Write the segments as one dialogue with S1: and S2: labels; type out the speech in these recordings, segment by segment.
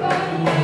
S1: Bye.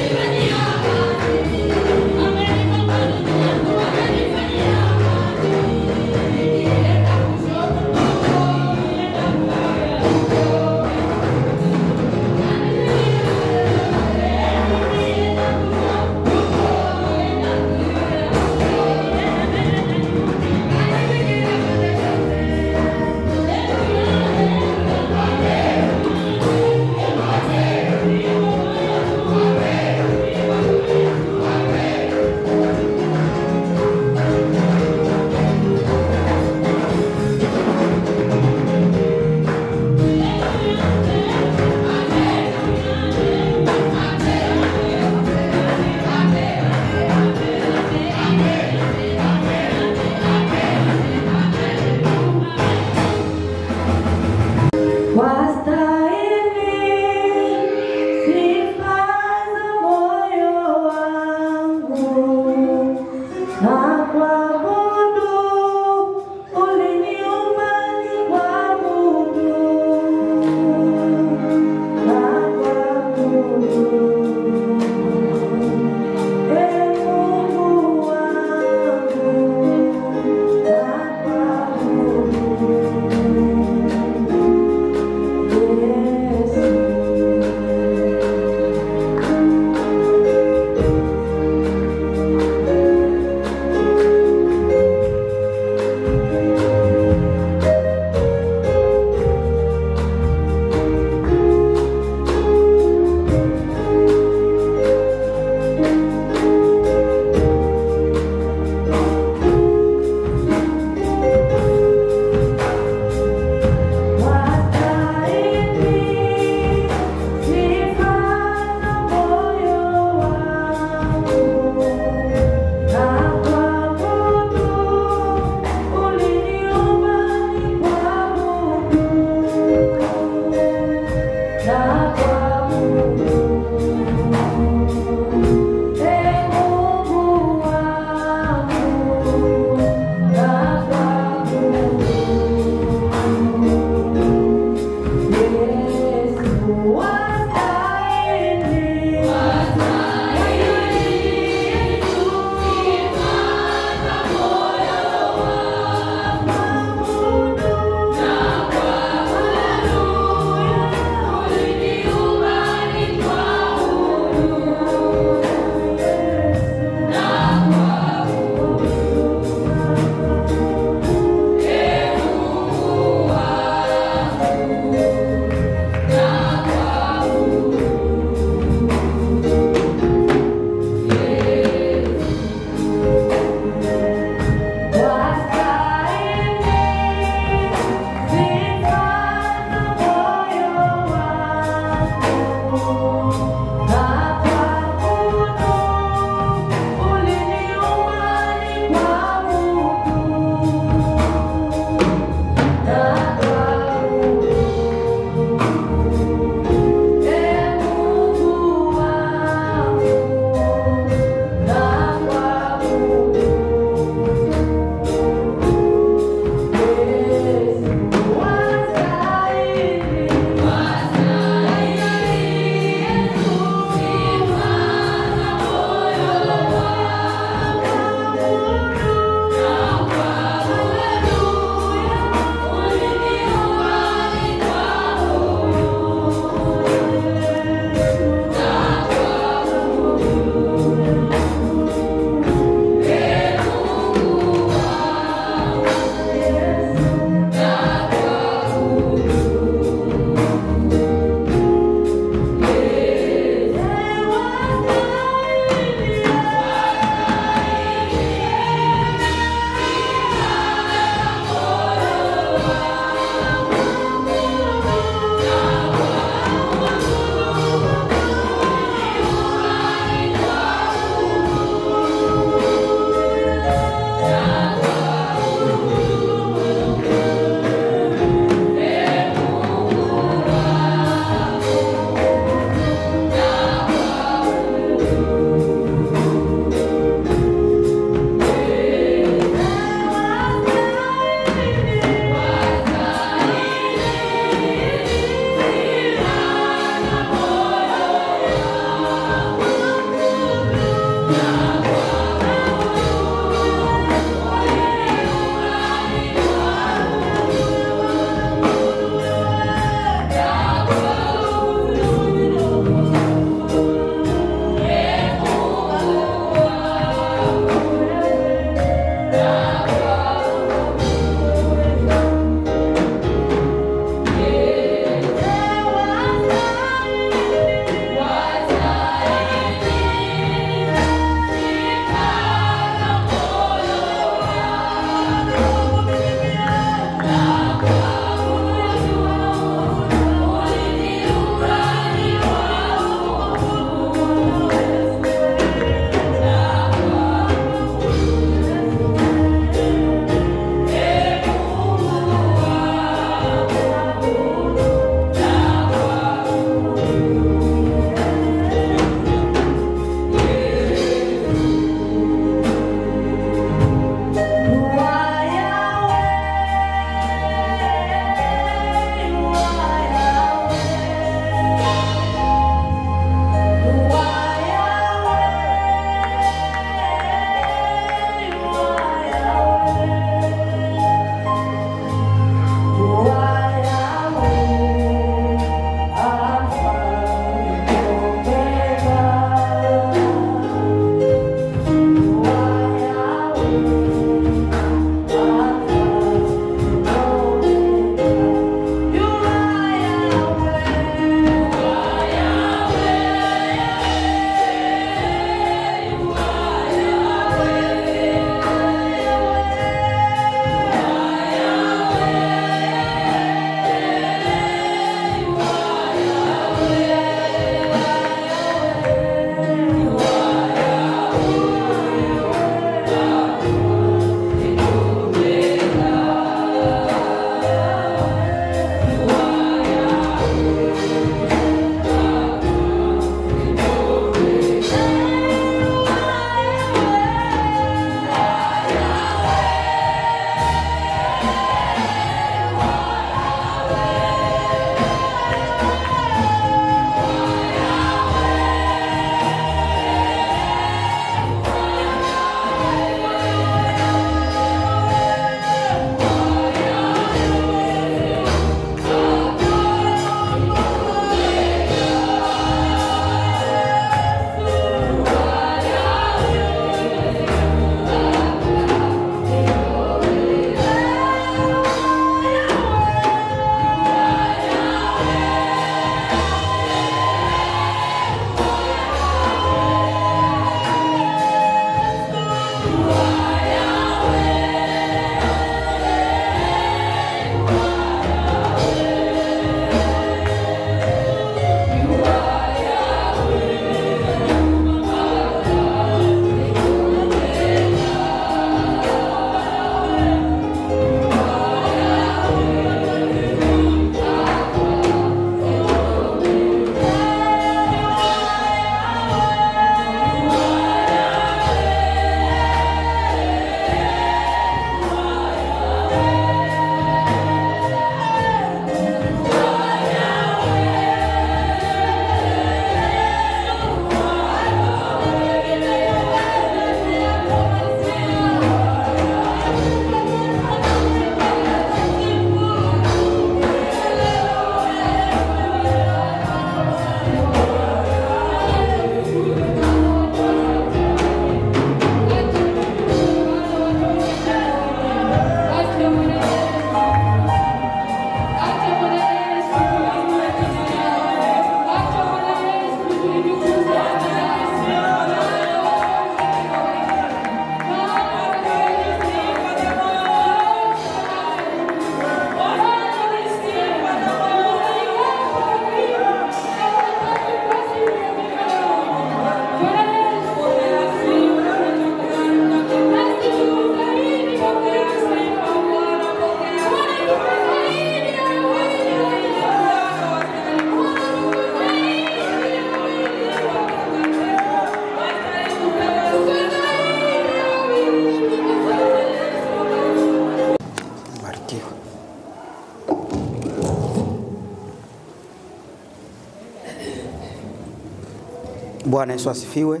S1: Bwana Yesu asifiwe.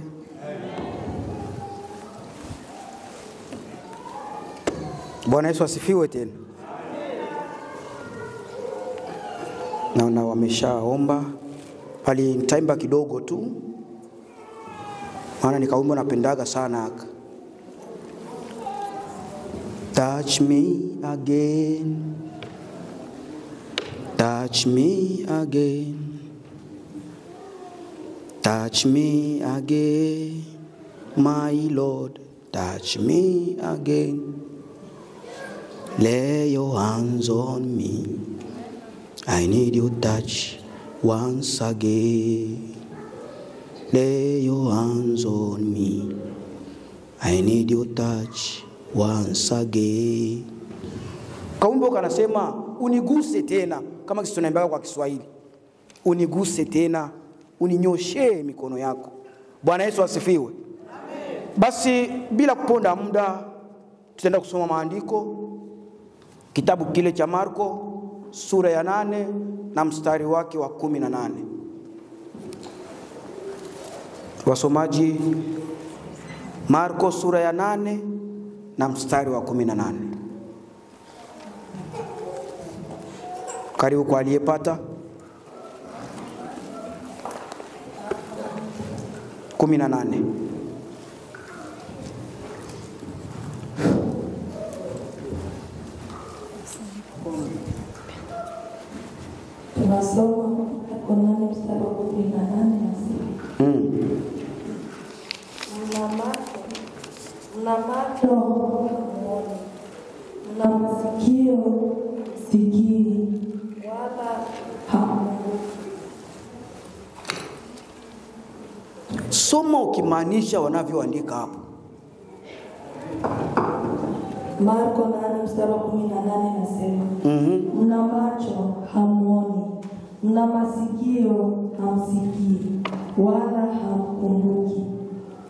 S1: Bwana Yesu asifiwe tena. Naona wameshaomba. Pali nitaimba kidogo tu. Maana nikaumba napendaga sana haka. Touch me again. Touch me again. Touch me again, my Lord. Touch me again. Lay your hands on me. I need your touch once again. Lay your hands on me. I need your touch once again. Kaumbo kanasema uniguse tena, kama kisi tunaimbaga kwa Kiswahili. Uniguse tena, uninyoshe mikono yako. Bwana Yesu asifiwe. Amen. Basi bila kuponda muda tutaenda kusoma maandiko. Kitabu kile cha Marko sura ya 8 na mstari wake wa 18. Wasomaji, Marko sura ya 8 na mstari wa 18. Karibu kwa aliyepata. 18.
S2: Tunasoma kwa nane mstari wa 18 mna macho muone, mna masikio sikii, wala hamu.
S1: Soma ukimaanisha wanavyoandika hapo.
S2: Marko 8 mstari wa 18 nasema, mna macho hamuoni, mna masikio hamsikii, wala hamkumbuki.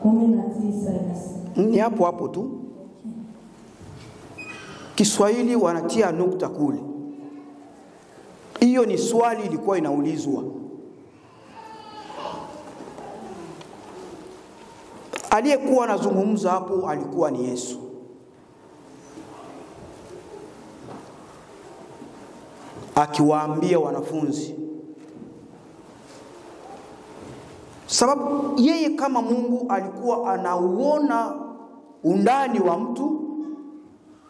S2: 19 inasema.
S1: Ni hapo tu. Kiswahili wanatia nukta kule. Hiyo ni swali ilikuwa inaulizwa. Aliyekuwa anazungumza hapo alikuwa ni Yesu. Akiwaambia wanafunzi. Sababu yeye kama Mungu alikuwa anauona undani wa mtu,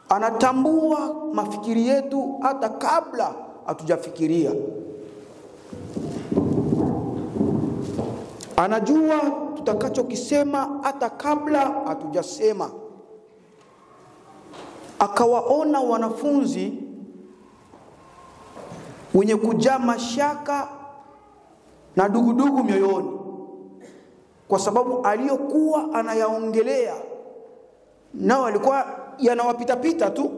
S1: anatambua mafikiri yetu hata kabla hatujafikiria. Anajua tutakachokisema hata kabla hatujasema. Akawaona wanafunzi wenye kujaa mashaka na dugudugu mioyoni, kwa sababu aliyokuwa anayaongelea nao alikuwa yanawapita pita tu,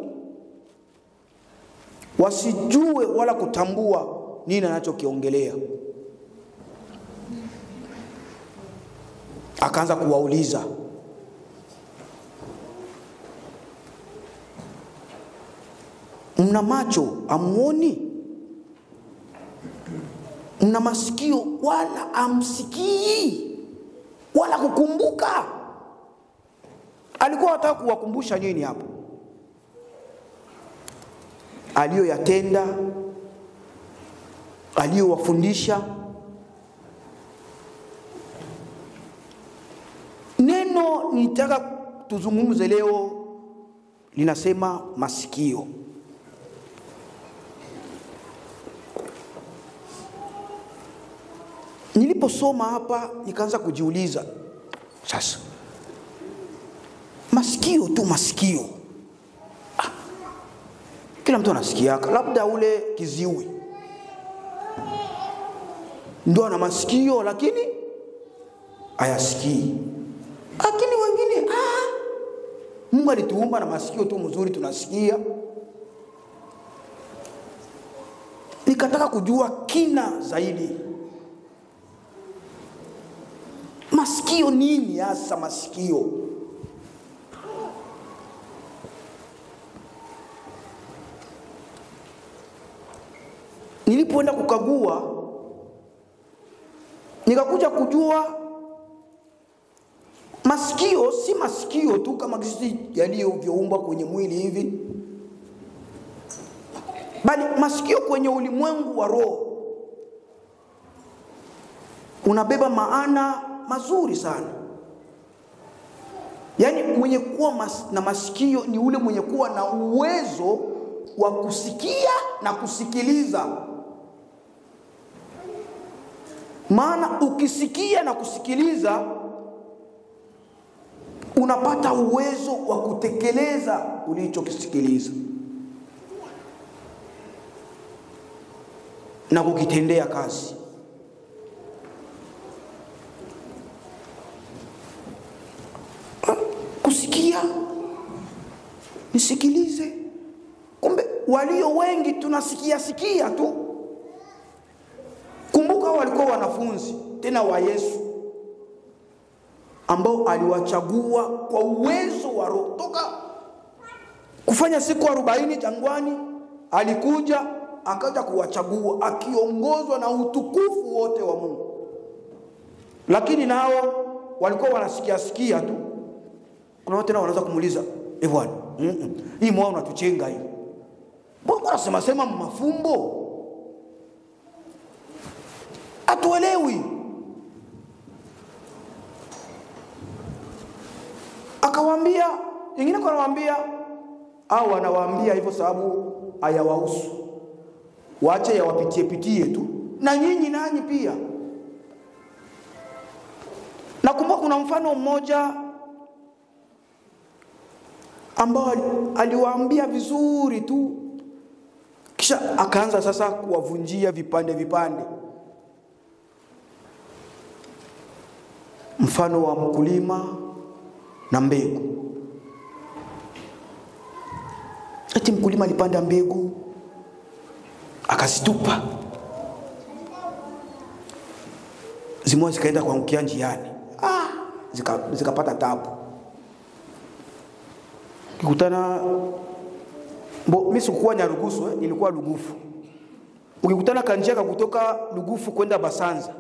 S1: wasijue wala kutambua nini anachokiongelea. Akaanza kuwauliza, mna macho amuoni? Mna masikio wala amsikii, wala kukumbuka? Alikuwa anataka kuwakumbusha nini hapo? Aliyoyatenda, aliyowafundisha. Neno nitaka tuzungumze leo linasema masikio. Niliposoma hapa nikaanza kujiuliza, sasa masikio tu masikio. Kila mtu anasikia, labda ule kiziwi ndio ana masikio lakini hayasikii. Lakini wengine Mungu alituumba na masikio tu mzuri tunasikia. Nikataka kujua kina zaidi. Masikio nini hasa masikio? Nilipoenda kukagua nikakuja kujua Masikio si masikio tu kama jinsi yaliyoumbwa kwenye mwili hivi, bali masikio kwenye ulimwengu wa roho unabeba maana mazuri sana. Yaani mwenye kuwa na masikio ni ule mwenye kuwa na uwezo wa kusikia na kusikiliza. Maana ukisikia na kusikiliza unapata uwezo wa kutekeleza ulichokisikiliza na kukitendea kazi. Kusikia, nisikilize. Kumbe walio wengi tunasikia tu. Kumbuka walikuwa wanafunzi tena wa Yesu ambao aliwachagua kwa uwezo wa roho toka kufanya siku 40 jangwani. Alikuja akaja kuwachagua akiongozwa na utukufu wote wa Mungu. Lakini nao walikuwa wanasikia tu. Kuna watu tena wanaanza kumuuliza, Bwana, hii mwao unatuchenga hii. Mbona unasema mafumbo? Atuelewi. Akawaambia, wengine wanawaambia au wanawaambia hivyo sababu hayawahusu. Waache yawapitie tu. Na nyinyi nanyi pia. Nakumbuka kuna mfano mmoja ambao aliwaambia vizuri tu, kisha akaanza sasa kuwavunjia vipande. Mfano wa mkulima na mbegu. Ati mkulima alipanda mbegu akazitupa. Zimoja zikaenda kuangukia njiani. Zikapata tabu. Ukikutana mimi sikuwa Nyarugusu, nilikuwa Lugufu. Ukikutana kanjia kutoka Lugufu kwenda Basanza,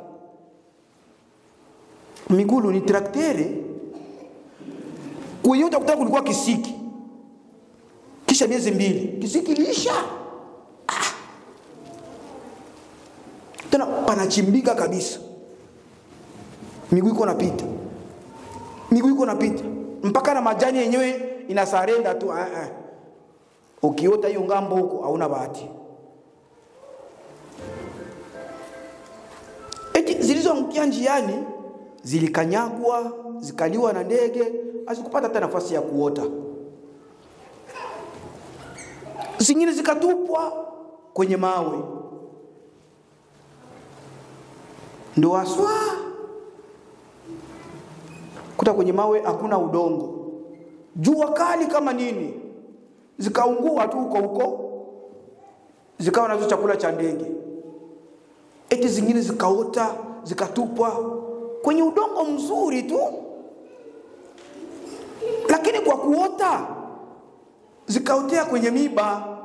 S1: migulu ni traktere. Kwenye utakuta kulikuwa kisiki. Kisha miezi 2 kisiki lisha. Tena panachimbika kabisa. Miguu iko napita. Mpaka na majani yenyewe inasarenda tu. Ukiota hiyo ngambo huko hauna bahati. Eti zilizoangukia njiani zilikanyagwa, zikaliwa na ndege, hazikupata hata nafasi ya kuota. Zingine zikatupwa kwenye mawe. Ndio aswa. Kuta kwenye mawe hakuna udongo. Jua kali kama nini. Zikaungua tu huko. Zikawa nazo chakula cha ndege. Eti zingine zikaota, zikatupwa kwenye udongo mzuri tu. Lakini kwa kuota zikaotea kwenye miba.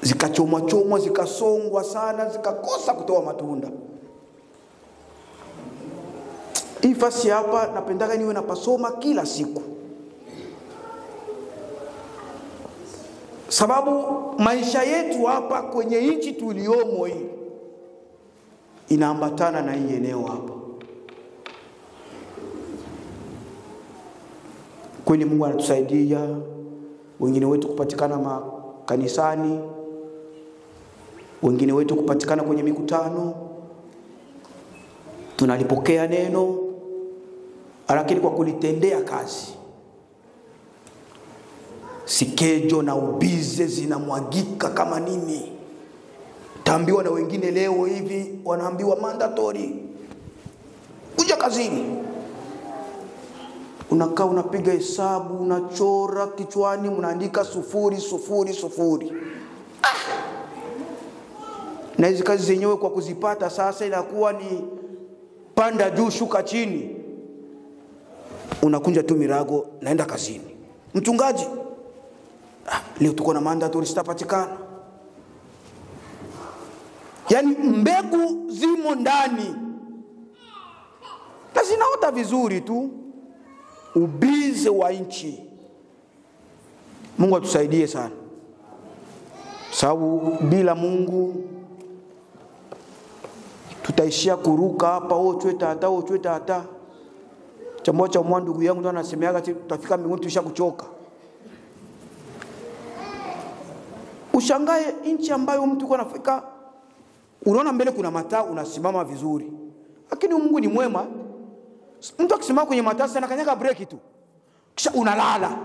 S1: Zikachomwa, zikasongwa sana, zikakosa kutoa matunda. Hii fasi hapa napendaka niwe napasoma kila siku. Sababu maisha yetu hapa kwenye nchi tuliomo hii inaambatana na hii eneo hapa. Kweli Mungu anatusaidia wengine wetu kupatikana makanisani, wengine wetu kupatikana kwenye mikutano. Tunalipokea neno, lakini kwa kulitendea kazi sikejo na ubize zinamwagika kama nini. Taambiwa na wengine leo hivi wanaambiwa mandatory kuja kazini. Unakaa unapiga hesabu, unachora kichwani, unaandika 000. Na hizo kazi zenyewe kwa kuzipata sasa inakuwa ni panda juu shuka chini. Unakunja tu mirago naenda kazini. Mchungaji, leo tuko na mandatory sitapatikana. Yaani mbegu zimo ndani. zinaota vizuri tu, ubize wa nchi. Mungu atusaidie sana, sababu bila Mungu tutaishia kuruka hapa, ochwe tata. Chambo cha mwa ndugu yangu ndo anasemeaga tutafika mbinguni tuisha kuchoka. Ushangae nchi ambayo mtu yuko anafika, unaona mbele kuna mataa, unasimama vizuri. Lakini Mungu ni mwema. Mtu akisimama kwenye mataa sana kanyaga breki tu, kisha unalala,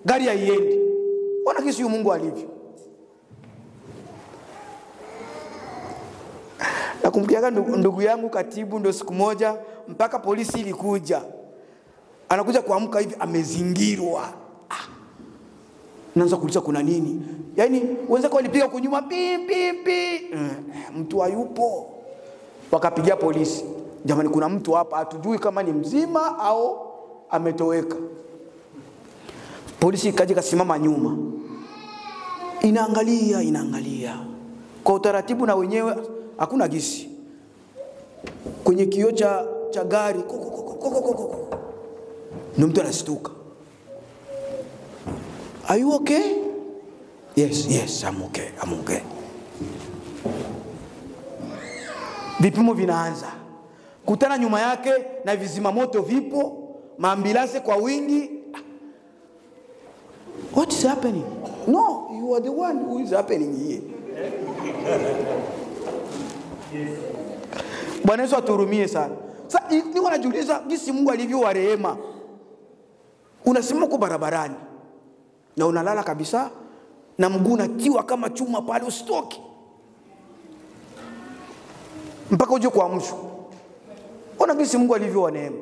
S1: gari haiendi. Ona kisi Mungu alivyo. Nakumbuka ndugu yangu katibu, ndo siku moja mpaka polisi ilikuja. Anakuja kuamka hivi amezingirwa. Naanza kuuliza kuna nini? Yaani wenzako walipiga kunyuma pi. Mtu hayupo. Wakapigia polisi. Jamani, kuna mtu hapa, hatujui kama ni mzima au ametoweka. Polisi ikaja kasimama nyuma. Inaangalia. Kwa utaratibu na wenyewe hakuna gisi. Kwenye kioo cha gari ndio mtu anastuka. Are you okay? Yes, I'm okay. Vipimo vinaanza. Kutana nyuma yake na vizima moto vipo, maambulansi kwa wingi. What is happening? No, you are the one who is happening here. Bwana Yesu aturumie sana. Sasa niko najiuliza jinsi Mungu alivyo wa rehema. Unasimama kwa barabarani na unalala kabisa na mguu unatiwa kama chuma pale, usitoki mpaka uje kuamshwa. Ona jinsi Mungu alivyo wa neema.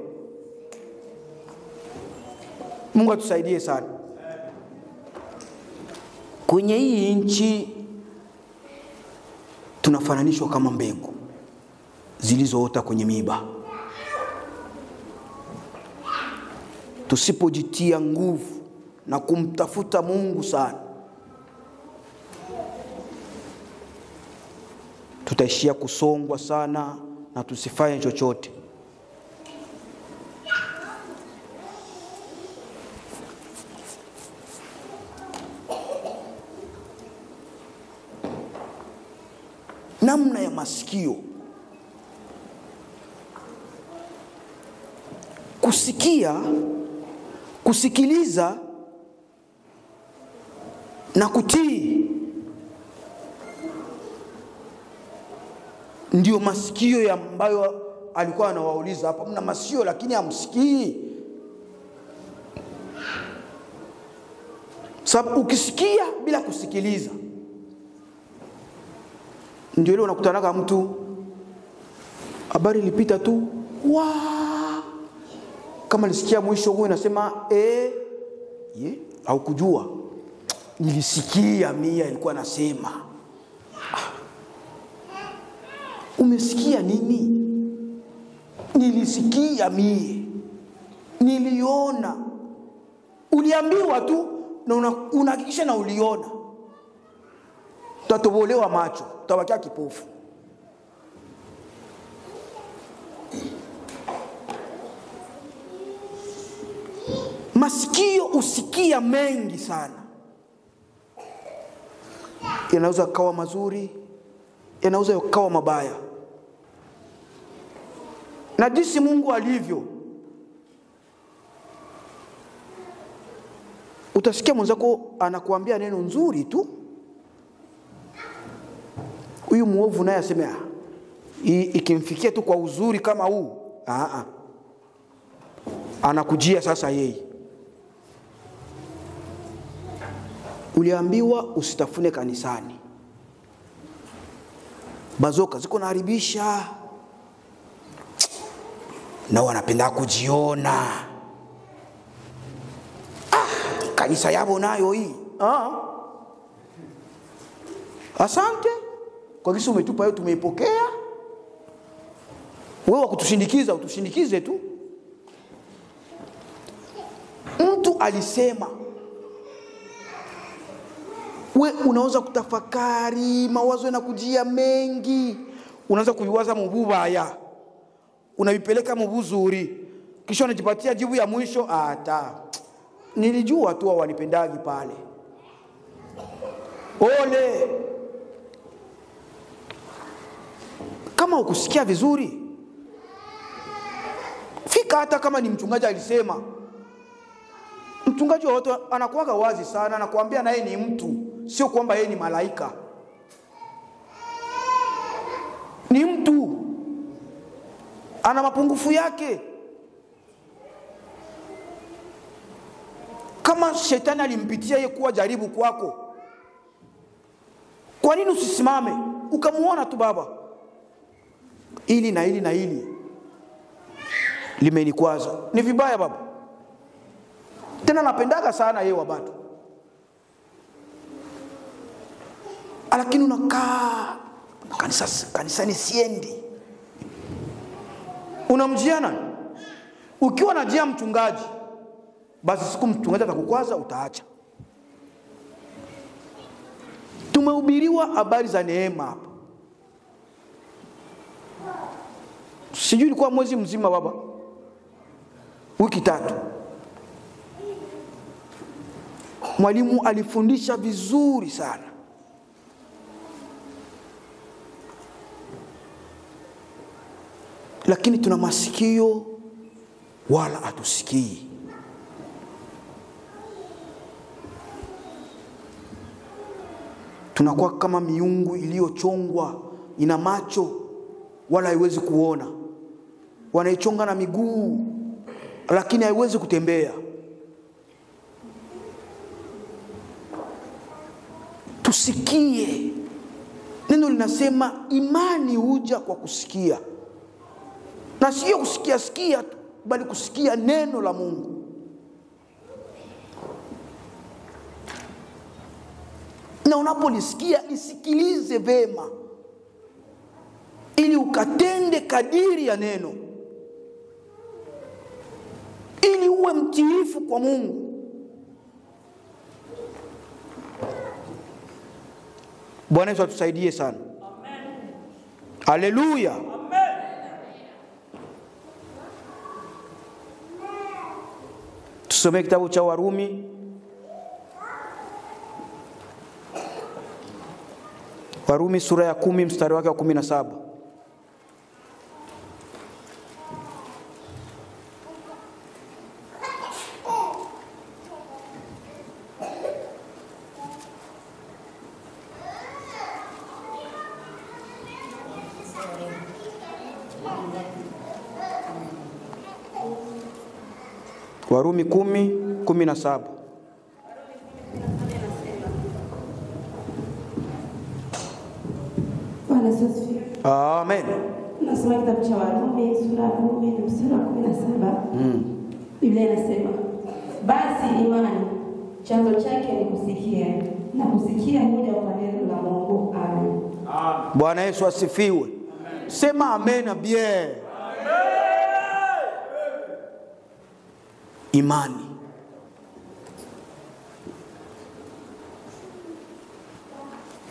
S1: Mungu atusaidie sana. Kwenye hii nchi tunafananishwa kama mbegu zilizoota kwenye miiba. Tusipojitia nguvu na kumtafuta Mungu sana, tutaishia kusongwa sana na tusifanye chochote. Namna ya masikio, kusikiliza na kutii, ndio masikio ambayo alikuwa anawauliza hapa. Mna masikio lakini hamsikii. Sababu ukisikia bila kusikiliza, ndio ile unakutana kama mtu habari ilipita tu, kama nisikia mwisho huo inasema au kujua nilisikia mia ilikuwa nasema. Umesikia nini? Nilisikia mie, niliona. Uliambiwa tu na unahakikisha na uliona. Utatobolewa macho, utabakia kipofu. Masikio usikia mengi sana. Yanaweza kawa mazuri, yanaweza kawa mabaya. Na jinsi Mungu alivyo, utasikia mwenzako anakuambia neno nzuri tu, huyu muovu naye aseme ikimfikia tu kwa uzuri kama huu, anakujia sasa yeye. Uliambiwa usitafune kanisani, bazoka ziko naharibisha, na wanapenda kujiona. Kanisa yabo nayo hii. Asante kwa kisi umetupa hiyo, tumeipokea. Wewe wakutushindikiza, utushindikize tu. Mtu alisema, we unaweza kutafakari, mawazo yanakujia mengi, unaanza kuiwaza mububaya. unavipeleka mvuzuri, kisha unajipatia jibu ya mwisho, hata nilijua tu wanipendagi pale. Ole kama ukusikia vizuri, fika hata kama ni mchungaji alisema. Mchungaji wa watu anakuwaga wazi sana, anakuambia na yeye ni mtu, sio kwamba yeye ni malaika. Ni mtu, ana mapungufu yake. Kama shetani alimpitia yeye kuwa jaribu kwako, kwa nini usisimame ukamuona tu, baba, ili na ili na ili limenikwaza? Ni vibaya baba. Tena napendaga sana yeye wabatu, lakini unakaa kanisani siendi. Unamjiana. Ukiwa najia mchungaji, basi siku mchungaji atakukwaza utaacha. Tumehubiriwa habari za neema hapa. Sijui ilikuwa mwezi mzima baba, wiki 3. Mwalimu alifundisha vizuri sana. Lakini tuna masikio wala hatusikii. Tunakuwa kama miungu iliyochongwa, ina macho wala haiwezi kuona. Wanaichonga na miguu lakini haiwezi kutembea. Tusikie. Neno linasema imani huja kwa kusikia. Na sio kusikia sikia tu, bali kusikia neno la Mungu. Na unapolisikia lisikilize vema, ili ukatende kadiri ya neno, ili uwe mtiifu kwa Mungu. Bwana Yesu atusaidie sana. Amen. Haleluya. Amen. Tusome kitabu cha Warumi. Warumi sura ya 10 mstari wake wa 17. Warumi 10:17.
S2: Bwana asifiwe.
S1: Amen.
S2: Nasoma kitabu cha Warumi sura ya 10 mstari wa 17. Biblia inasema, basi imani chanzo chake ni kusikia, na kusikia huja kwa neno la Mungu. Amen.
S1: Bwana Yesu asifiwe. Sema amen bien. Imani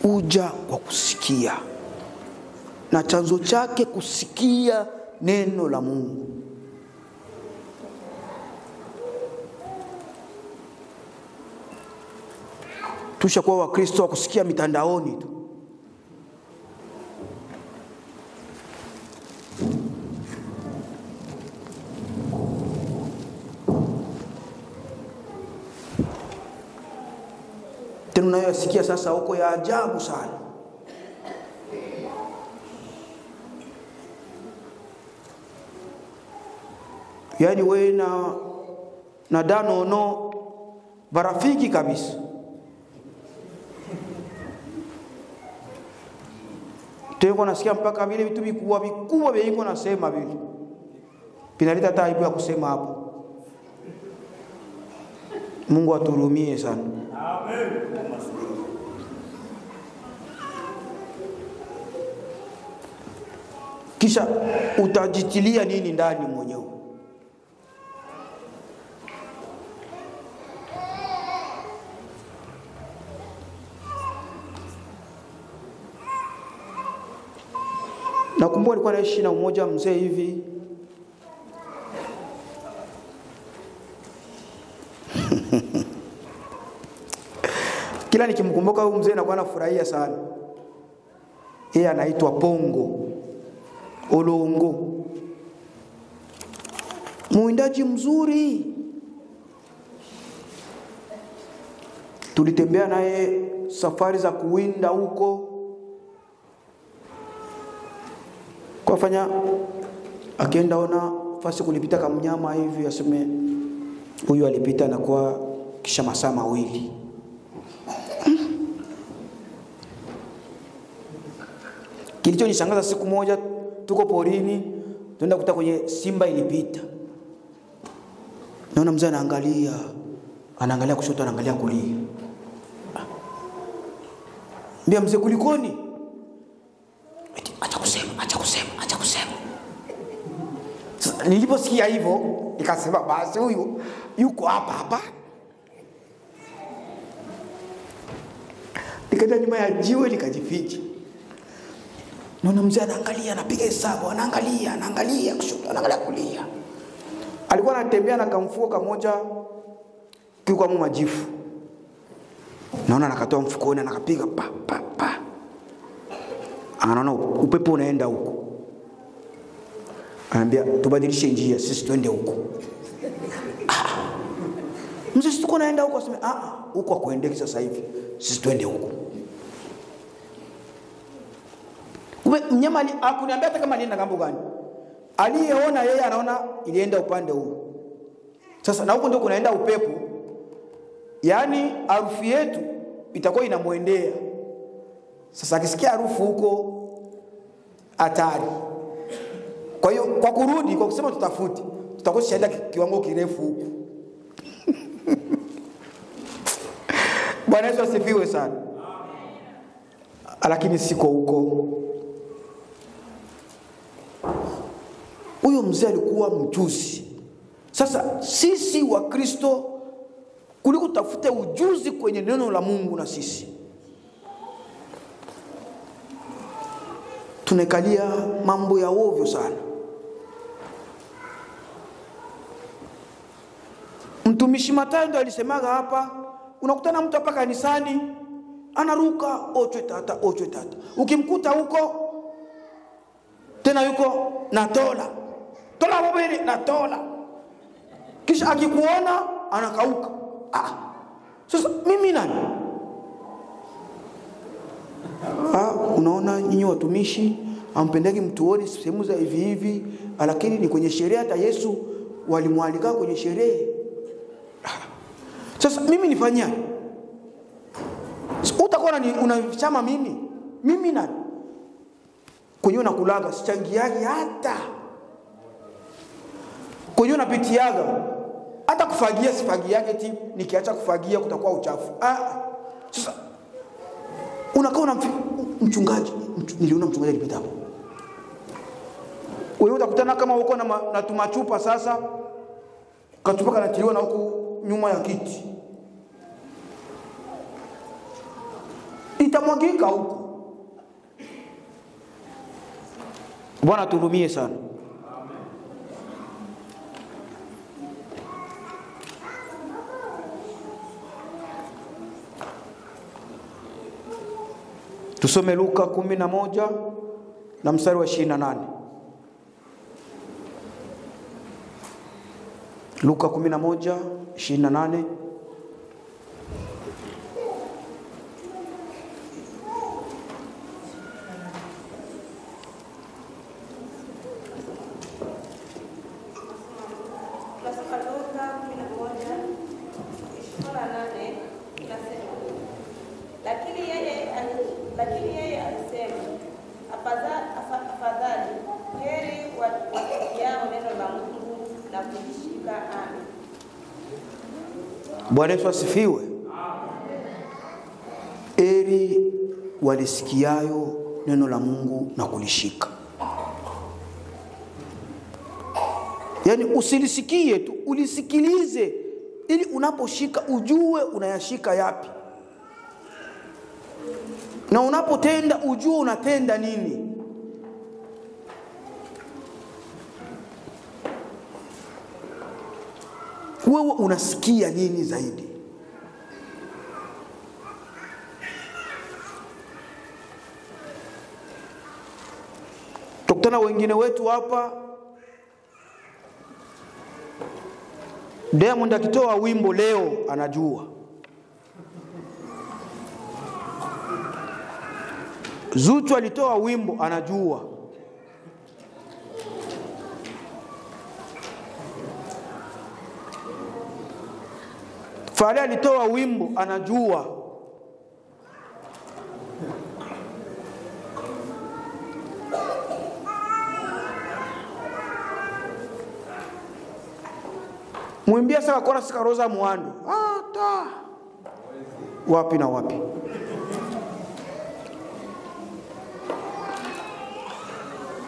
S1: uja kwa kusikia, na chanzo chake kusikia neno la Mungu. Tushakuwa Wakristo wa kusikia mitandaoni tu. Tena unayosikia sasa huko ya ajabu sana. Yaani wewe na danono barafiki kabisa. Tena nasikia mpaka vile vitu vikubwa vya iko nasema vile. Pinaleta taibu ya kusema hapo. Mungu aturumie sana. Amen. Kisha utajitilia nini ndani mwenyewe? Nakumbuka nilikuwa naishi na mmoja mzee hivi, Kila nikimkumbuka huyu mzee nakuwa nafurahia sana. Yeye anaitwa Pongo Olongo, muindaji mzuri. Tulitembea naye safari za kuwinda huko, kwa fanya akienda ona fasi kulipita kama mnyama hivi, aseme huyu alipita na kwa kisha masaa mawili. Kilichonishangaza, siku moja tuko porini, tunaenda kuta kwenye simba ilipita. Naona mzee anaangalia kushoto, anaangalia kulia. Mbia mzee, kulikoni? Acha kusema. Niliposikia hivyo nikasema basi huyu yuko hapa. Nikaenda nyuma ya jiwe nikajificha. Naona mzee anaangalia, anapiga hesabu, anaangalia kushoto, anaangalia kulia. Alikuwa anatembea na kamfuko kamoja kiko kama majifu. Naona anakatoa mfukoni, anakapiga pa. Anaona upepo unaenda huko. Anambia tubadilishe njia, sisi twende huko. Mzee, sisi tuko naenda huko, aseme huko akuendeki sasa hivi, sisi twende huko. Mnyama hakuniambia hata kama alienda ngambo gani. Aliyeona yeye anaona ilienda upande huu. Sasa na huko ndio kunaenda upepo. Yaani harufu yetu itakuwa inamuendea. Sasa akisikia harufu huko hatari. Kwa hiyo kwa kurudi, kwa kusema tutafuti, tutakuwa shaenda kiwango kirefu huko. Bwana Yesu asifiwe sana. Lakini siko huko. Huyo mzee alikuwa mjuzi. Sasa sisi wa Kristo kuliko tafute ujuzi kwenye neno la Mungu, na sisi tunakalia mambo ya ovyo sana. Mtumishi Mathayo ndo alisemaga hapa, unakutana mtu hapa kanisani anaruka ochwe tata. Ukimkuta huko tena yuko natola mobile natola, kisha akikuona anakauka. Sasa mimi nani? Unaona nyinyi watumishi ampendeki mtuone sehemu za hivi, lakini ni kwenye sherehe. Hata Yesu walimwalika kwenye sherehe. Sasa mimi nifanyia? Utakuwa unachama mimi nani? Kwenye unakulaga sichangiagi, hata kwenye unapitiaga, hata kufagia sifagiage eti nikiacha kufagia kutakuwa uchafu. Sasa unakaa na mchungaji. Niliona mchungaji alipita hapo. Wewe utakutana kama uko na tumachupa. Sasa kachupa kanatiliwa na huku nyuma ya kiti, itamwagika huko. Bwana tuhurumie sana. Tusome Luka 11 na mstari wa 28. Luka 11:28.
S2: Lakini yeye alisema, afadhali heri wasikiao neno la Mungu na kulishika. Amen.
S1: Bwana Yesu asifiwe. Heri walisikiayo neno la Mungu na kulishika. Yaani usilisikie tu, ulisikilize, ili unaposhika ujue unayashika yapi, na unapotenda ujue unatenda nini. Wewe unasikia nini zaidi? Nakutana wengine wetu hapa, Diamond akitoa wimbo leo anajua, Zuchu alitoa wimbo anajua, Fally alitoa wimbo anajua. Mwimbia saka kora sika Rosa Muhando. Ta. Wapi na wapi?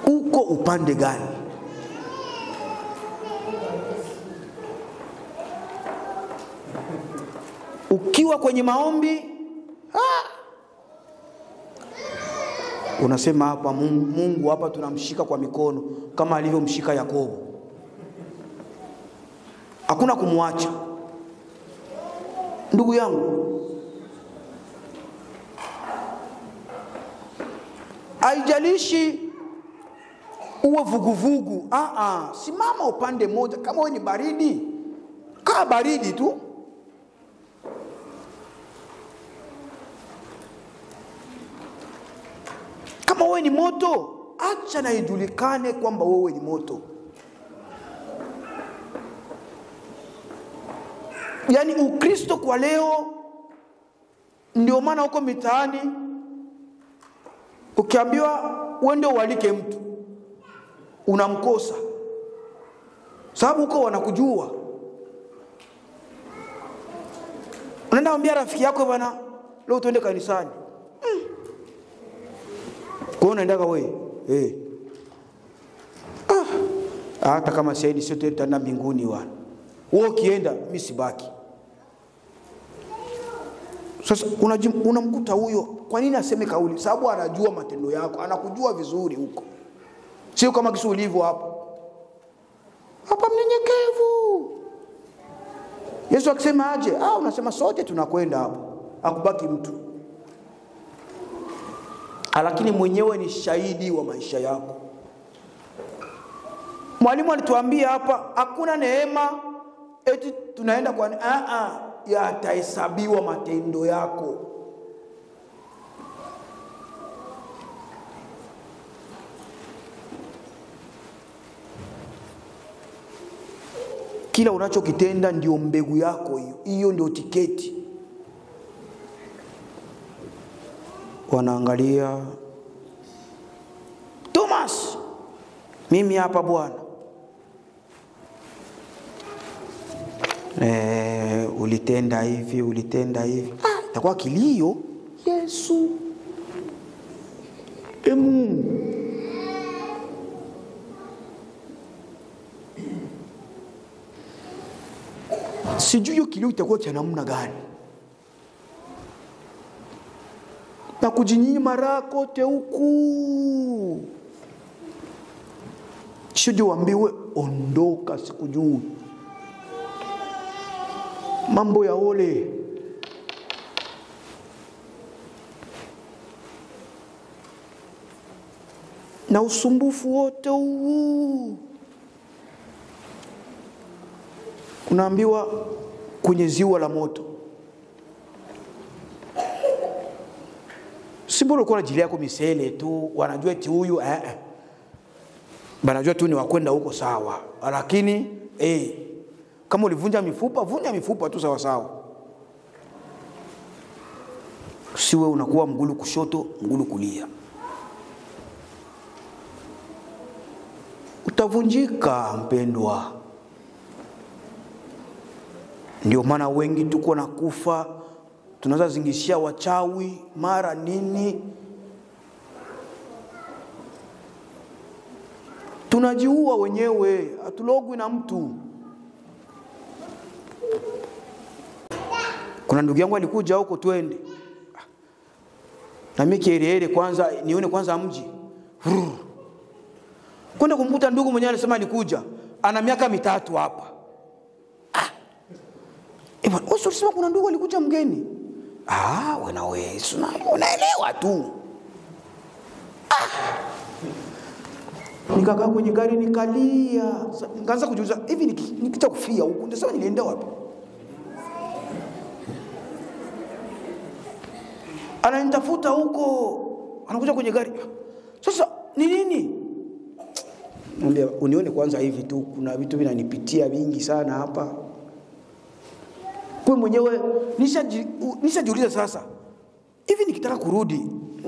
S1: Uko upande gani? Ukiwa kwenye maombi, unasema hapa Mungu hapa tunamshika kwa mikono kama alivyomshika Yakobo. Hakuna kumwacha. Ndugu yangu, haijalishi uwe vuguvugu, simama upande moja. Kama wewe ni baridi, kaa baridi tu. Kama wewe ni moto, acha na ijulikane kwamba wewe ni moto. Yani Ukristo kwa leo, ndio maana huko mitaani ukiambiwa uende ualike mtu unamkosa, sababu huko wanakujua. Unaenda mwambia rafiki yako, bwana leo tuende kanisani. Kwa unaendaga wewe? Hata kama saidi sio tena mbinguni wana. Wewe ukienda mimi sibaki. Sasa unamkuta huyo, kwa nini aseme kauli? Sababu anajua matendo yako, anakujua vizuri huko. Sio kama kisu ulivyo hapa. Hapa mnyenyekevu. Yesu akisema aje, unasema sote tunakwenda hapo. Hakubaki mtu. Lakini mwenyewe ni shahidi wa maisha yako. Mwalimu alituambia hapa, hakuna neema eti tunaenda kwa yatahesabiwa matendo yako. Kila unachokitenda ndio mbegu yako hiyo. Hiyo ndio tiketi. Wanaangalia, Thomas, mimi hapa bwana. Ulitenda hivi, ulitenda hivi. Itakuwa kilio. Yesu, Mungu. Sijui hiyo kilio itakuwa cha namna gani. Na kujinyima raha kote huku. Shudi waambiwe ondoka, sikujui. Mambo ya ole. Na usumbufu wote huu. Unaambiwa kwenye ziwa la moto. Simbolo kwa ajili yako misele tu, wanajua eti huyu banajua tu ni wakwenda huko sawa. Lakini kama ulivunja mifupa, vunja mifupa tu sawa sawa. Siwe unakuwa mgulu kushoto, mgulu kulia. Utavunjika mpendwa. Ndio maana wengi tuko na kufa, tunaanza zingishia wachawi mara nini. Tunajiua wenyewe, hatulogwi na mtu. Kuna ndugu yangu alikuja huko twende. Na mimi kielele kwanza nione kwanza mji. Kwenda kumkuta ndugu mwenyewe alisema alikuja, ana miaka 3 hapa. Usisema kuna ndugu alikuja mgeni. Wewe unaelewa tu. Nikakaa kwenye gari nikalia. Nikaanza kujiuliza, hivi nikita kufia huko ndio nilienda wapi? Ananitafuta huko, anakuja kwenye gari. Sasa ni nini? Mwambie unione kwanza hivi tu, kuna vitu vinanipitia vingi sana hapa. Kwa mwenyewe nishajiuliza sasa, hivi nikitaka kurudi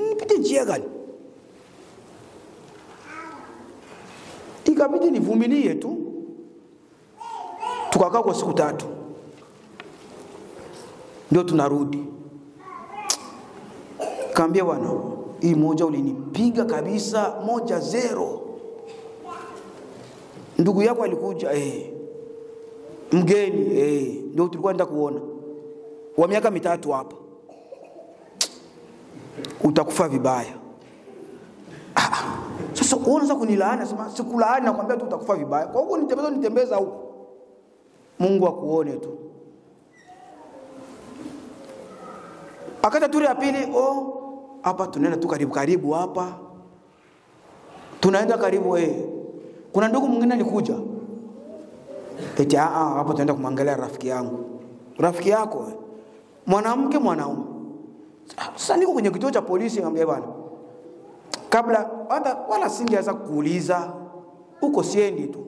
S1: nipite njia gani? Ikabidi nivumilie tu. Tukakaa kwa siku 3. Ndio tunarudi. Kaambia bwana, hii moja ulinipiga kabisa 1-0. Ndugu yako alikuja mgeni ndio tulikuwa nenda kuona. Wa miaka 3 hapa. Utakufa vibaya. Sasa unaanza kunilaana, sema sikulaani na kwambia tu utakufa vibaya. Kwa hiyo nitembeza huko. Mungu akuone tu. Akata turi ya pili, hapa tunaenda tu karibu hapa. Tunaenda karibu Kuna ndugu mwingine alikuja. Eti hapa tunaenda kumwangalia rafiki yangu. Rafiki yako mwanamke mwanaume. Sasa niko kwenye kituo cha polisi, ngambia bwana, kabla hata wala singeweza kuuliza, uko siendi tu.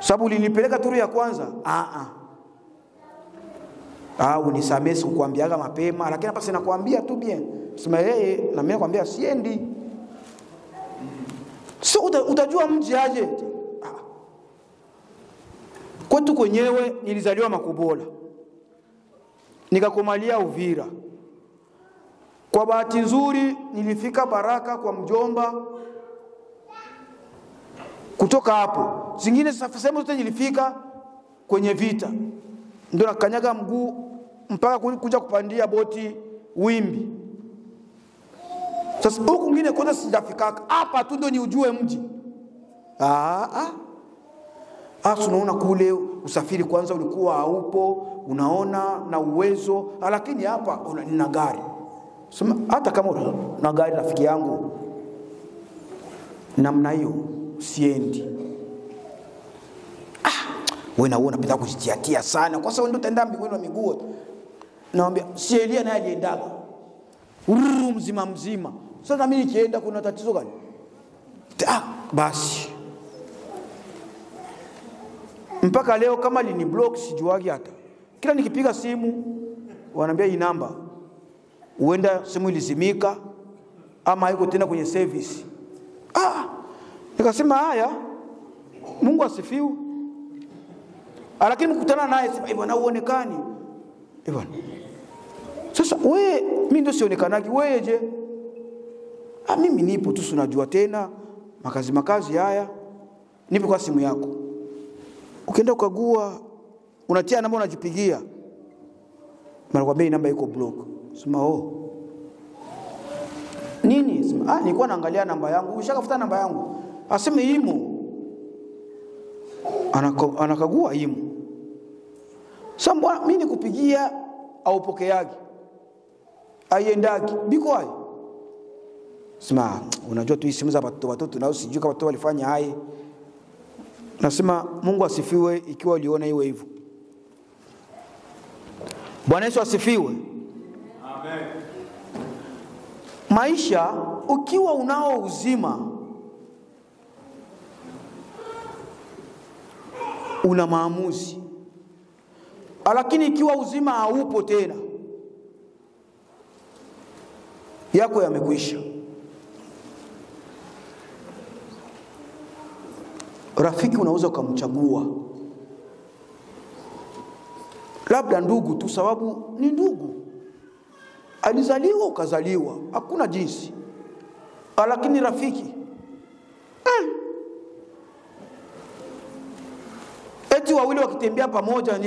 S1: Sababu ulinipeleka turu ya kwanza. Unisamee sikuambiaga mapema, lakini hapa sina kuambia tu bien. Sema na mimi nakwambia siendi. Sio utajua mji aje. Kwetu kwenyewe nilizaliwa Makobola. Nikakomalia Uvira. Kwa bahati nzuri nilifika Baraka kwa mjomba. Kutoka hapo zingine sehemu zote nilifika kwenye vita. Ndio nakanyaga mguu mpaka kuja kupandia boti Wimbi. Sasa huko kwingine kwanza sijafika. Hapa tu ndio ni ujue mji. Unaona kule usafiri kwanza ulikuwa haupo, unaona na uwezo, lakini hapa una gari. Sema hata kama una gari rafiki yangu namna hiyo siendi. Wewe na unapenda kujitiatia sana kwa sababu ndio utaenda mbinguni na miguu. Naambia si Elia naye aliendaga. Mzima. Sasa mimi nikienda kuna tatizo gani? Basi. Mpaka leo kama lini block sijuagi hata. Kila nikipiga simu wananiambia hii namba uenda simu ilizimika ama haiko tena kwenye service. Nikasema haya, Mungu asifiwe. Lakini mkutana naye sema bwana uonekani. Bwana. Sasa mimi ndio sionekanagi, wewe je? Mimi nipo tu, unajua tena makazi haya. Nipo kwa simu yako. Ukienda ukagua unatia namba unajipigia. Mnakwambia hii namba iko block. Sema nini? Sema nilikuwa naangalia namba yangu. Ushakafuta namba yangu. Aseme imo. Anakagua imo. Sasa mbona mimi nikupigia au pokeaje? Aiendaki. Biko hai. Sema unajua tu simu za watoto nao sijui kama watoto walifanya hai. Nasema Mungu asifiwe ikiwa uliona iwe hivyo. Bwana Yesu asifiwe. Amen. Maisha ukiwa unao uzima una maamuzi. Lakini ikiwa uzima haupo tena yako yamekwisha. Rafiki unaweza kumchagua. Labda ndugu tu sababu ni ndugu. Alizaliwa ukazaliwa, hakuna jinsi. Lakini rafiki eti wawili wakitembea pamoja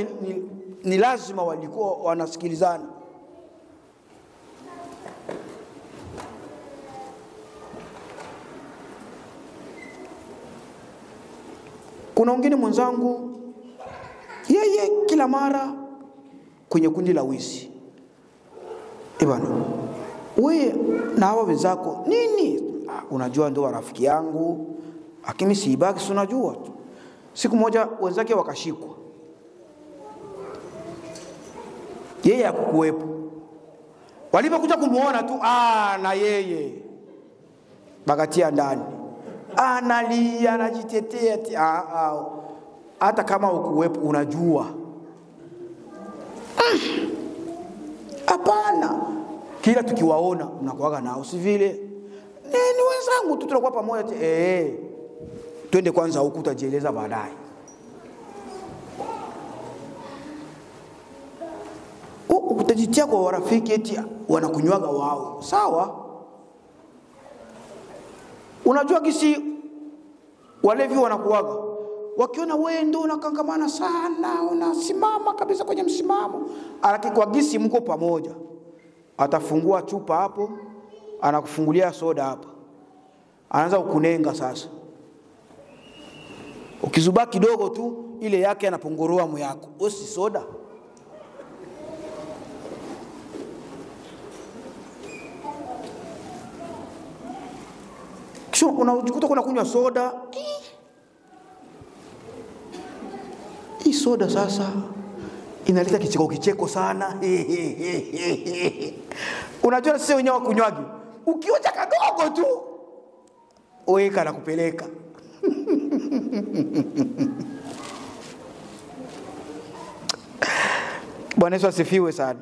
S1: ni lazima walikuwa wanasikilizana. Kuna wengine mwenzangu yeye kila mara kwenye kundi la wizi. Bwana, wewe na hao wenzako nini? unajua ndio rafiki yangu, lakini siibaki, si unajua tu. Siku moja wenzake wakashikwa, yeye hakukuwepo. Walipokuja kumuona tu, na yeye bakatia ndani, analia, anajitetea. Hata kama ukuwepo unajua. Hapana, kila tukiwaona mnakuaga nao, si vile ni wenzangu tu, tunakuwa pamoja. Twende kwanza huku, utajieleza baadaye. Utajitia kwa warafiki eti wanakunywaga wao, sawa. Unajua kisi walevi wanakuaga, wakiona wewe ndio unakangamana sana, unasimama kabisa kwenye msimamo, alaki kwa gisi mko pamoja, atafungua chupa hapo, anakufungulia soda hapa, anaanza kukunenga sasa. Ukizuba kidogo tu, ile yake anapungurua moyako, usi soda. Kisha unajikuta kuna kunywa soda. Hii soda sasa inaleta kicheko sana. Unajua sisi wenyewe wakunywaji, ukioja kadogo tu weka na kupeleka. Bwana Yesu asifiwe sana.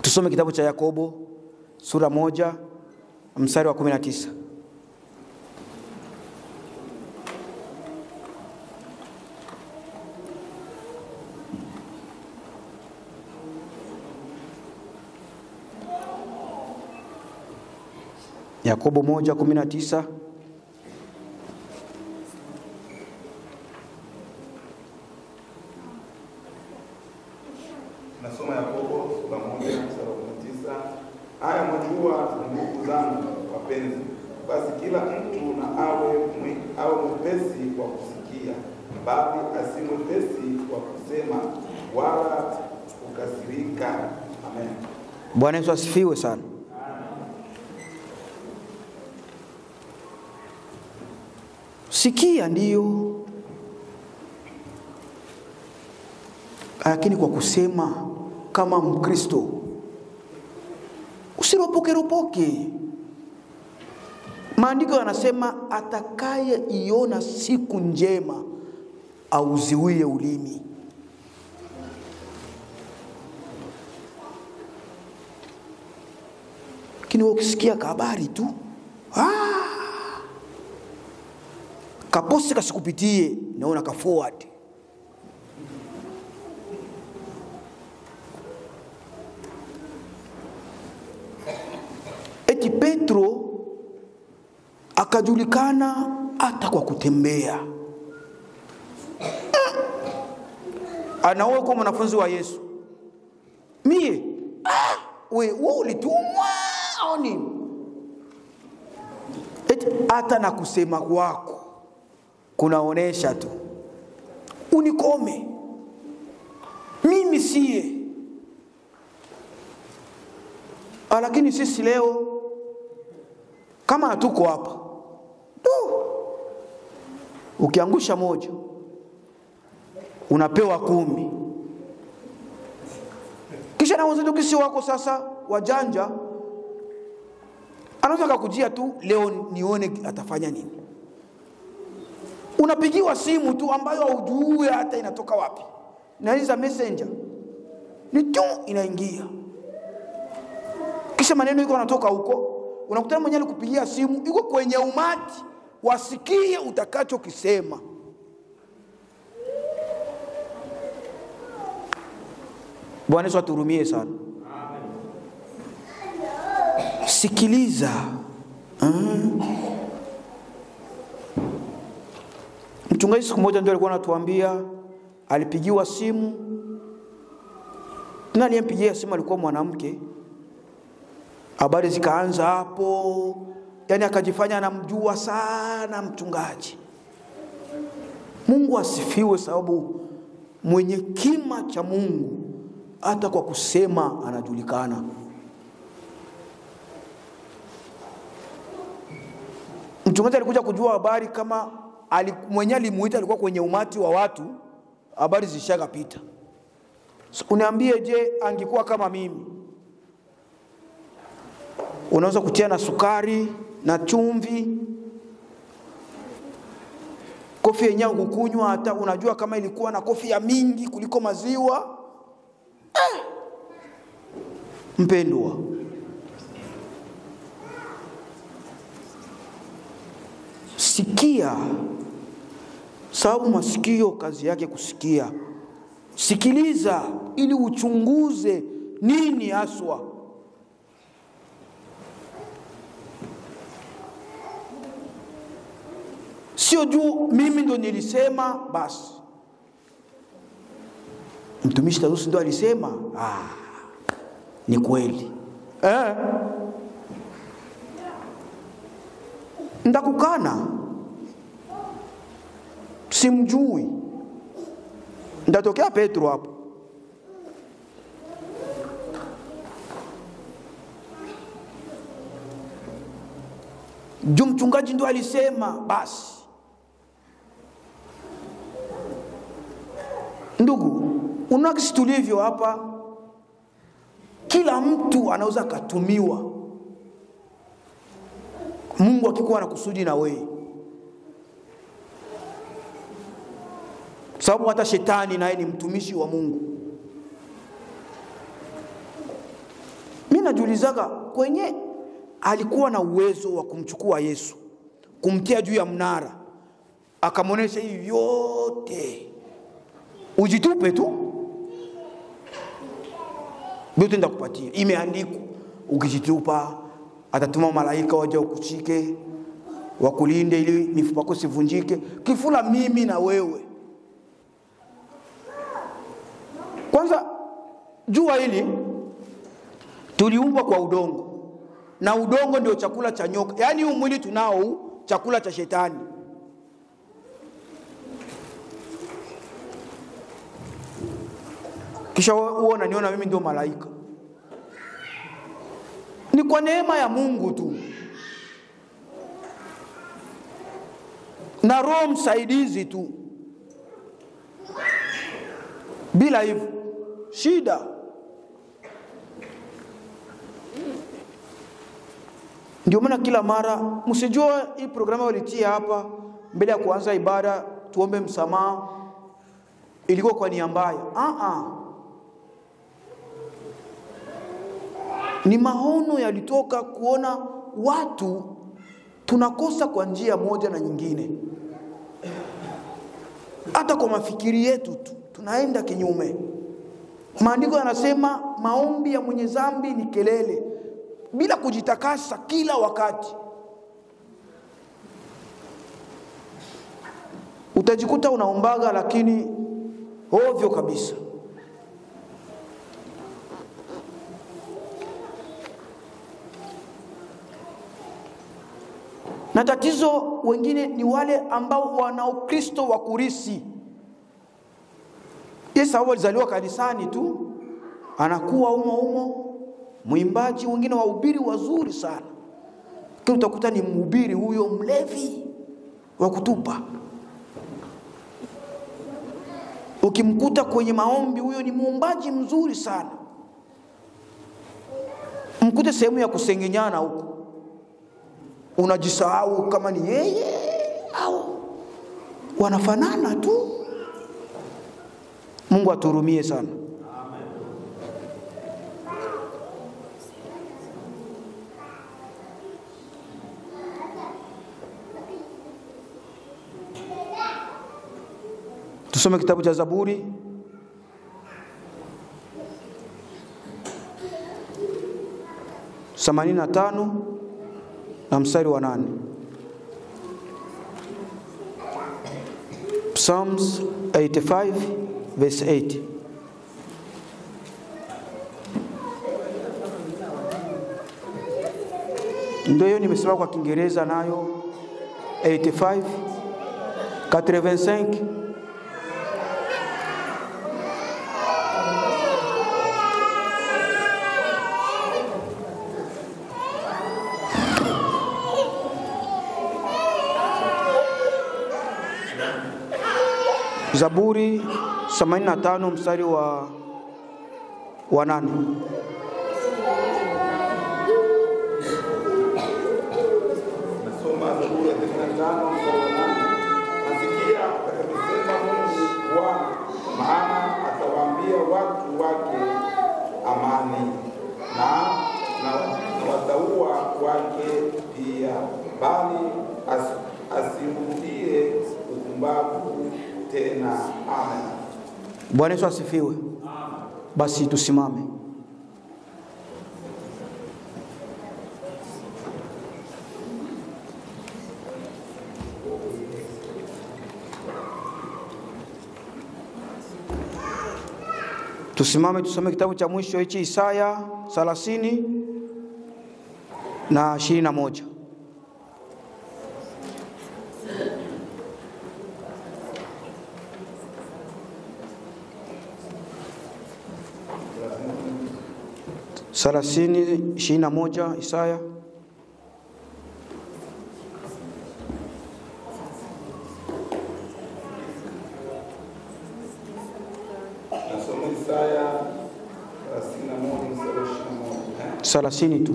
S1: Tusome kitabu cha Yakobo sura 1 mstari wa 19. Yakobo 1:19.
S3: Nasoma Yakobo sura 1:19. Haya mwajua ndugu zangu wapenzi, basi kila mtu na awe mwepesi wa kusikia, bali asimwepesi wa kusema wala kukasirika. Amen.
S1: Bwana Yesu asifiwe sana. Sikia ndio, lakini kwa kusema kama Mkristo usiropoke. Maandiko yanasema atakaye iona siku njema auziwie ulimi. Lakini ukisikia habari tu, kaposti kasikupitie, naona ka forward. Eti Petro akajulikana hata kwa kutembea. Anaoa kwa mwanafunzi wa Yesu. Mie, wewe ulitumwa au nini? Eti hata na kusema kwako kunaonesha tu unikome, mimi siye. Lakini sisi leo kama hatuko hapa, ukiangusha moja unapewa 10. Kisha na wenzetu kisi wako sasa wajanja, anaweza kukujia tu leo nione atafanya nini. Unapigiwa simu tu ambayo hujui hata inatoka wapi, na hizo messenger ni tu inaingia, kisha maneno yako yanatoka huko. Unakutana mwenyewe kupigia simu yuko kwenye umati, wasikie utakachokisema. Bwana Yesu aturumie sana. Sikiliza. Mchungaji siku moja ndio alikuwa anatuambia, alipigiwa simu, na aliyempigia simu alikuwa mwanamke. Habari zikaanza hapo, yani akajifanya anamjua sana mchungaji. Mungu asifiwe, sababu mwenye kima cha Mungu, hata kwa kusema anajulikana. Mchungaji alikuja kujua habari kama mwenye alimuita alikuwa kwenye umati wa watu, habari zishakapita. So, uniambie, je, angekuwa kama mimi? Unaweza kutia na sukari na chumvi, kofi yenyewe kukunywa, hata unajua kama ilikuwa na kofi ya mingi kuliko maziwa. Mpendwa, sikia, sababu masikio kazi yake kusikia. Sikiliza ili uchunguze nini haswa. Sio juu mimi ndo nilisema basi. Mtumishi Tarusi ndo alisema, ni kweli. Ndakukana, simjui. Ndatokea Petro hapo. Juu mchungaji ndo alisema basi. Ndugu, unakisi tulivyo hapa, kila mtu anaweza katumiwa, Mungu akikuwa na kusudi na wewe. Sababu hata shetani naye ni mtumishi wa Mungu. Mimi najiulizaga, kwenye alikuwa na uwezo wa kumchukua Yesu, kumtia juu ya mnara, akamuonesha hivi yote, ujitupe tu, yote ndakupatia, imeandikwa, ukijitupa atatuma malaika waje ukushike, wakulinde ili mifupa yako isivunjike. Kifula mimi na wewe. Kwanza jua hili tuliumbwa kwa udongo, na udongo ndio chakula cha nyoka. Yaani huu mwili tunao chakula cha shetani. Kisha uona niona mimi ndio malaika. Ni kwa neema ya Mungu tu na Roho msaidizi tu. Bila hivyo shida. Ndio maana kila mara msijue hii programu walitia hapa mbele ya kuanza ibada tuombe msamaha ilikuwa kwa nia mbaya. Ni maono yalitoka kuona watu tunakosa kwa njia moja na nyingine. Hata kwa mafikiri yetu tunaenda kinyume. Maandiko yanasema maombi ya mwenye dhambi ni kelele, bila kujitakasa kila wakati. Utajikuta unaombaga lakini ovyo kabisa. Na tatizo wengine ni wale ambao wanao Kristo wa kurisi. Yesu alizaliwa kanisani tu, anakuwa umo mwimbaji, wengine wahubiri wazuri sana. Kile utakuta ni mhubiri huyo mlevi wa kutupa. Ukimkuta kwenye maombi huyo ni muombaji mzuri sana. Mkute sehemu ya kusengenyana huko, unajisahau kama ni yeye au wanafanana tu. Mungu aturumie sana. Amen. Tusome kitabu cha Zaburi themanini na tano na mstari wa 8. Psalms 85 verse 8. Ndio hiyo nimesema kwa Kiingereza nayo 85 85. Zaburi 85 mstari wa 8.
S3: Nasoma Zaburi 85 mstari wa 8. Nasikia atakayosema Mungu Bwana, maana atawaambia watu wake amani, na wataua wake pia, bali asirudie upumbavu tena. Amen.
S1: Bwana Yesu asifiwe. Basi tusimame. Tusimame tusome kitabu cha mwisho hichi, Isaya 30 na 21. Salasini 21 Isaya.
S3: Nasoma Isaya
S1: 30 tu.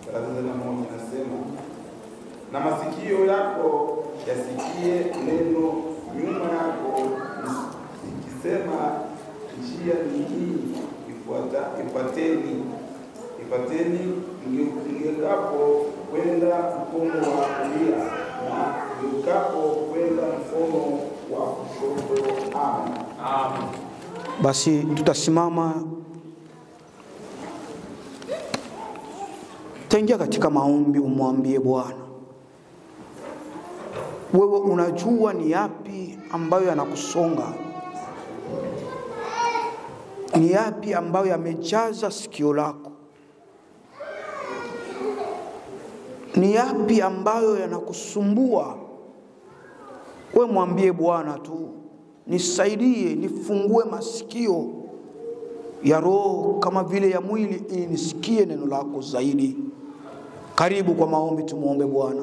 S3: 31 nasema, na masikio yako yasikie neno nyuma yako, ikisema njia ni hii, ifuateni, mgeukapo kwenda mkono wa kulia na mgeukapo kwenda mkono wa kushoto. Amen.
S1: Basi tutasimama, taingia katika maombi, umwambie Bwana, wewe unajua ni yapi ambayo yanakusonga, ni yapi ambayo yamejaza sikio lako, ni yapi ambayo yanakusumbua. Wewe mwambie Bwana tu, nisaidie, nifungue masikio ya roho kama vile ya mwili, ili nisikie neno lako zaidi. Karibu kwa maombi, tumuombe Bwana.